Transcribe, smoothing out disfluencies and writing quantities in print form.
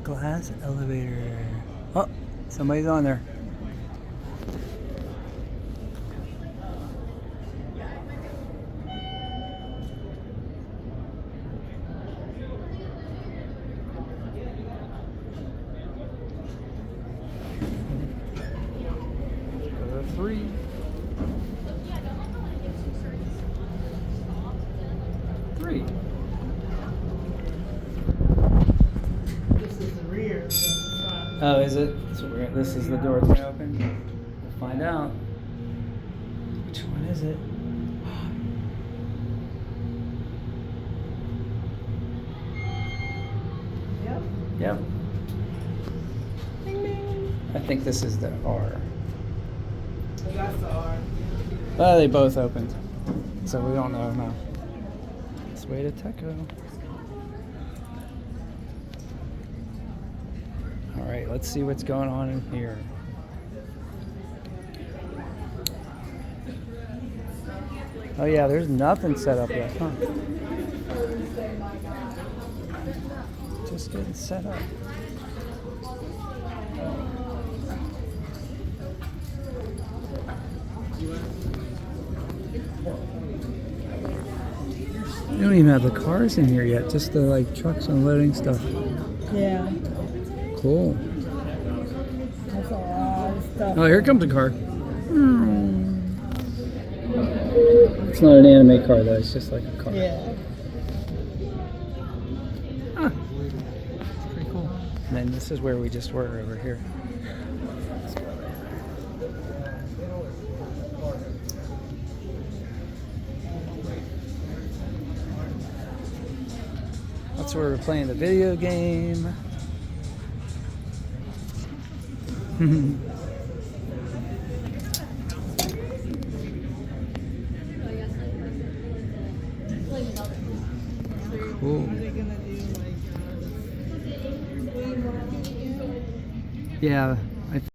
glass elevator. Oh, somebody's on there. Go to 3. This is the rear. Oh, is it? So this is the door that's gonna open? We'll find out. Which one is it? Yep. Yep. Ding ding. I think this is the R. So that's the R. Well, they both opened. So we don't know now. Let's wait at Tekko. Alright, let's see what's going on in here. Oh yeah, there's nothing set up yet, huh? Just getting set up. We don't even have the cars in here yet, just the like trucks unloading stuff. Yeah. Cool. That's a lot of stuff. Oh, here comes a car. It's not an anime car though, it's just like a car. Yeah. Huh. It's pretty cool. And then this is where we just were over here. That's where we're playing the video game. Cool. Are they gonna do like Yeah,